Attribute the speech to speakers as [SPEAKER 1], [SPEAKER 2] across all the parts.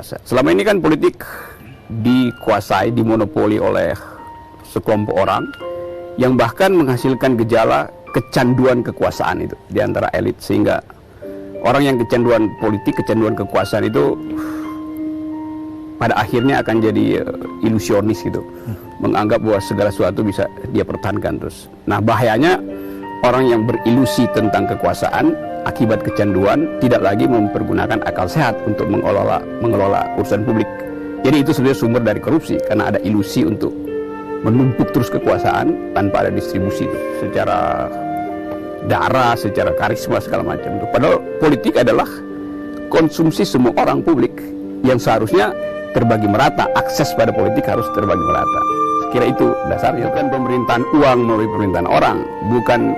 [SPEAKER 1] Selama ini kan politik dikuasai, dimonopoli oleh sekelompok orang yang bahkan menghasilkan gejala kecanduan kekuasaan itu di antara elit, sehingga orang yang kecanduan politik, kecanduan kekuasaan itu pada akhirnya akan jadi ilusionis gitu, menganggap bahwa segala sesuatu bisa dia pertahankan terus. Nah, bahayanya orang yang berilusi tentang kekuasaan akibat kecanduan tidak lagi mempergunakan akal sehat untuk mengelola urusan publik. Jadi itu sebenarnya sumber dari korupsi, karena ada ilusi untuk menumpuk terus kekuasaan tanpa ada distribusi itu, secara darah, secara karisma segala macam itu. Padahal politik adalah konsumsi semua orang publik yang seharusnya terbagi merata, akses pada politik harus terbagi merata. Kira itu dasarnya, kan pemerintahan uang melalui pemerintahan orang, bukan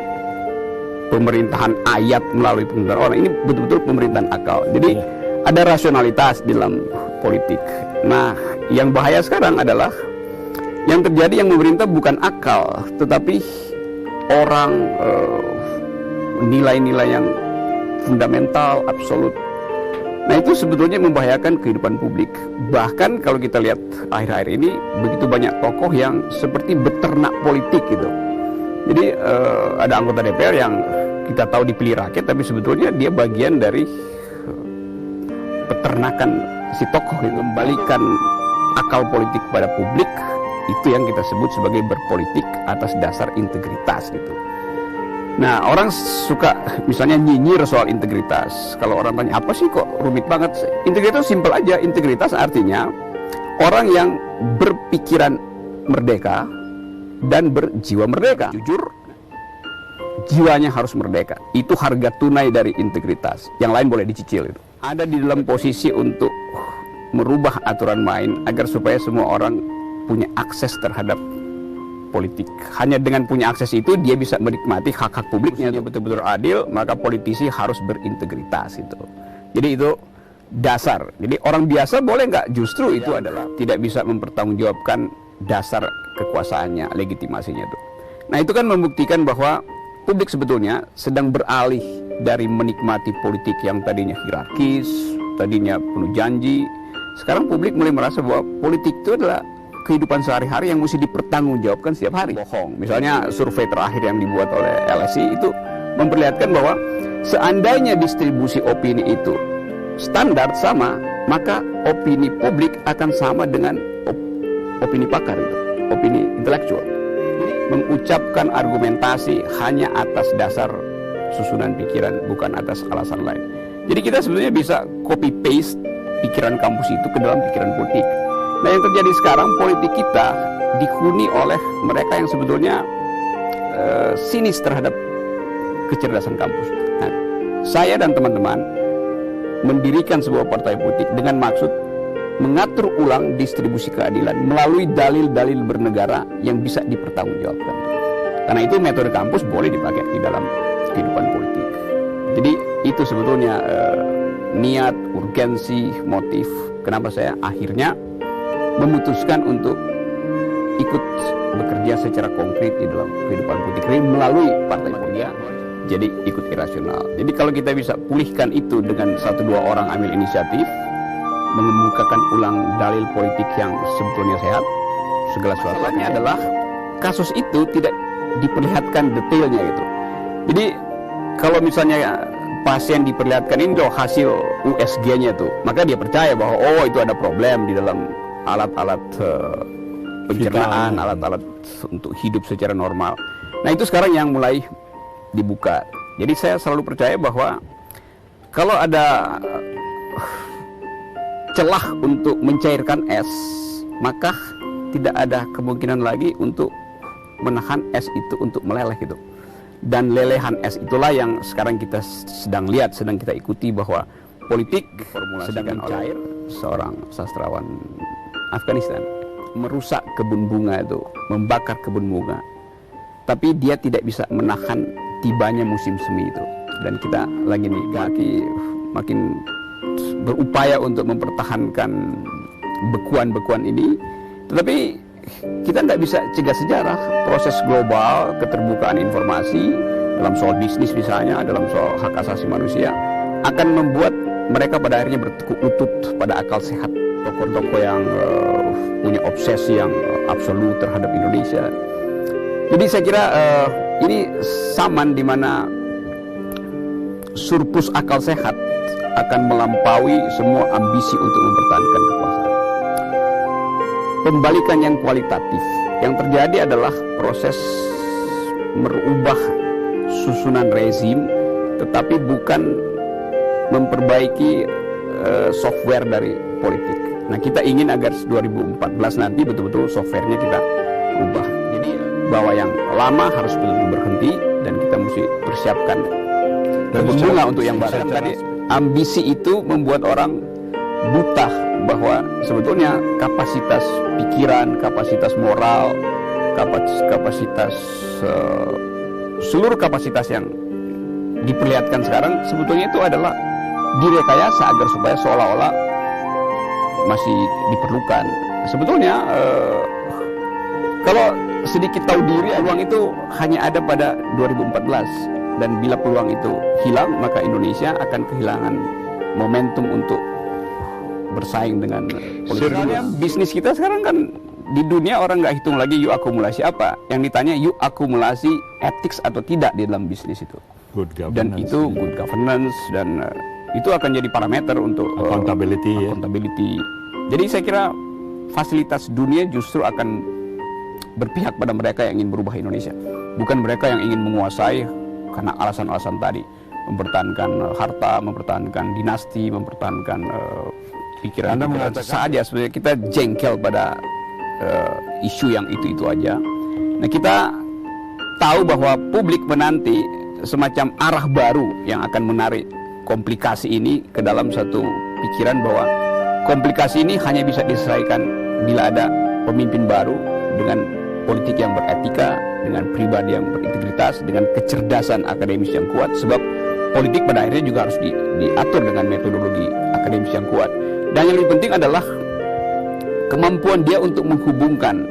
[SPEAKER 1] pemerintahan ayat melalui pemerintahan orang. Ini betul-betul pemerintahan akal. Jadi ada rasionalitas di dalam politik. Nah, yang bahaya sekarang adalah yang terjadi, yang memerintah bukan akal, tetapi orang, nilai-nilai yang fundamental, absolut. Nah, itu sebetulnya membahayakan kehidupan publik. Bahkan kalau kita lihat akhir-akhir ini, begitu banyak tokoh yang seperti beternak politik gitu. Jadi ada anggota DPR yang kita tahu dipilih rakyat, tapi sebetulnya dia bagian dari peternakan si tokoh itu. Kembalikan akal politik pada publik, itu yang kita sebut sebagai berpolitik atas dasar integritas gitu. Nah, orang suka misalnya nyinyir soal integritas. Kalau orang tanya, apa sih kok rumit banget? Integritas simpel aja. Integritas artinya orang yang berpikiran merdeka dan berjiwa merdeka. Jujur, jiwanya harus merdeka. Itu harga tunai dari integritas. Yang lain boleh dicicil itu. Ada di dalam posisi untuk merubah aturan main agar supaya semua orang punya akses terhadap politik. Hanya dengan punya akses itu dia bisa menikmati hak-hak publiknya. Dia betul-betul adil, maka politisi harus berintegritas itu. Jadi itu dasar. Jadi orang biasa boleh nggak? Justru itu adalah tidak bisa mempertanggungjawabkan dasar kekuasaannya, legitimasinya itu. Nah, itu kan membuktikan bahwa publik sebetulnya sedang beralih dari menikmati politik yang tadinya hierarkis, tadinya penuh janji. Sekarang publik mulai merasa bahwa politik itu adalah kehidupan sehari-hari yang mesti dipertanggungjawabkan setiap hari. Bohong. Misalnya survei terakhir yang dibuat oleh LSI itu memperlihatkan bahwa seandainya distribusi opini itu standar sama, maka opini publik akan sama dengan opini pakar itu, opini intelektual. Mengucapkan argumentasi hanya atas dasar susunan pikiran, bukan atas alasan lain. Jadi kita sebenarnya bisa copy paste pikiran kampus itu ke dalam pikiran politik. Nah, yang terjadi sekarang, politik kita dihuni oleh mereka yang sebetulnya sinis terhadap kecerdasan kampus. Nah, saya dan teman-teman mendirikan sebuah partai politik dengan maksud mengatur ulang distribusi keadilan melalui dalil-dalil bernegara yang bisa dipertanggungjawabkan. Karena itu metode kampus boleh dipakai di dalam kehidupan politik. Jadi itu sebetulnya niat, urgensi, motif kenapa saya akhirnya memutuskan untuk ikut bekerja secara konkret di dalam kehidupan politik melalui partai politik. Jadi ikut irasional. Jadi kalau kita bisa pulihkan itu dengan 1-2 orang ambil inisiatif, mengemukakan ulang dalil politik yang sebetulnya sehat, segala sesuatunya adalah kasus itu tidak diperlihatkan detailnya gitu. Jadi kalau misalnya pasien diperlihatkan ini loh hasil USG-nya tuh, maka dia percaya bahwa oh itu ada problem di dalam alat-alat pencernaan, alat-alat untuk hidup secara normal. Nah, itu sekarang yang mulai dibuka. Jadi saya selalu percaya bahwa kalau ada celah untuk mencairkan es, maka tidak ada kemungkinan lagi untuk menahan es itu untuk meleleh gitu. Dan lelehan es itulah yang sekarang kita sedang lihat, sedang kita ikuti, bahwa politik sedang mencair. Seorang sastrawan Afghanistan merusak kebun bunga itu, membakar kebun bunga, tapi dia tidak bisa menahan tibanya musim semi itu. Dan kita lagi nih makin berupaya untuk mempertahankan bekuan-bekuan ini, tetapi kita tidak bisa cegah sejarah. Proses global, keterbukaan informasi dalam soal bisnis misalnya, dalam soal hak asasi manusia, akan membuat mereka pada akhirnya bertekuk lutut pada akal sehat tokoh-tokoh yang punya obsesi yang absolut terhadap Indonesia. Jadi saya kira ini zaman di mana surplus akal sehat akan melampaui semua ambisi untuk mempertahankan kekuasaan. Pembalikan yang kualitatif yang terjadi adalah proses merubah susunan rezim, tetapi bukan memperbaiki software dari politik. Nah, kita ingin agar 2014 nanti betul-betul softwarenya kita ubah. Jadi bahwa yang lama harus betul-betul berhenti dan kita mesti persiapkan berbunga untuk yang baru. Tadi ambisi itu membuat orang buta bahwa sebetulnya kapasitas pikiran, kapasitas moral, kapasitas seluruh kapasitas yang diperlihatkan sekarang sebetulnya itu adalah direkayasa agar supaya seolah-olah masih diperlukan. Sebetulnya kalau sedikit tahu diri, peluang itu hanya ada pada 2014, dan bila peluang itu hilang maka Indonesia akan kehilangan momentum untuk bersaing dengan politik. Bisnis kita sekarang kan di dunia orang nggak hitung lagi yuk akumulasi apa, yang ditanya yuk akumulasi ethics atau tidak di dalam bisnis itu. Dan itu good governance, dan itu akan jadi parameter untuk accountability. Jadi saya kira fasilitas dunia justru akan berpihak pada mereka yang ingin berubah Indonesia, bukan mereka yang ingin menguasai karena alasan-alasan tadi, mempertahankan harta, mempertahankan dinasti, mempertahankan pikiran. Anda mengatakan saja sebenarnya kita jengkel pada isu yang itu aja. Nah, kita tahu bahwa publik menanti semacam arah baru yang akan menarik komplikasi ini ke dalam satu pikiran bahwa komplikasi ini hanya bisa diselesaikan bila ada pemimpin baru dengan politik yang beretika, dengan pribadi yang berintegritas, dengan kecerdasan akademis yang kuat, sebab politik pada akhirnya juga harus diatur dengan metodologi akademis yang kuat. Dan yang lebih penting adalah kemampuan dia untuk menghubungkan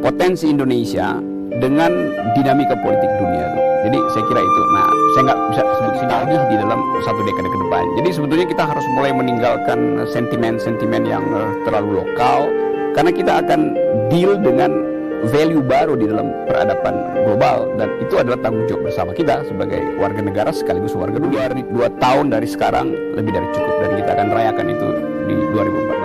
[SPEAKER 1] potensi Indonesia dengan dinamika politik dunia itu. Jadi saya kira itu. Nah, saya nggak bisa sebut sinyalnya di dalam satu dekade ke depan. Jadi sebetulnya kita harus mulai meninggalkan sentimen-sentimen yang terlalu lokal, karena kita akan deal dengan value baru di dalam peradaban global, dan itu adalah tanggung jawab bersama kita sebagai warga negara sekaligus warga dunia. 2 tahun dari sekarang lebih dari cukup, dan kita akan rayakan itu di 2014.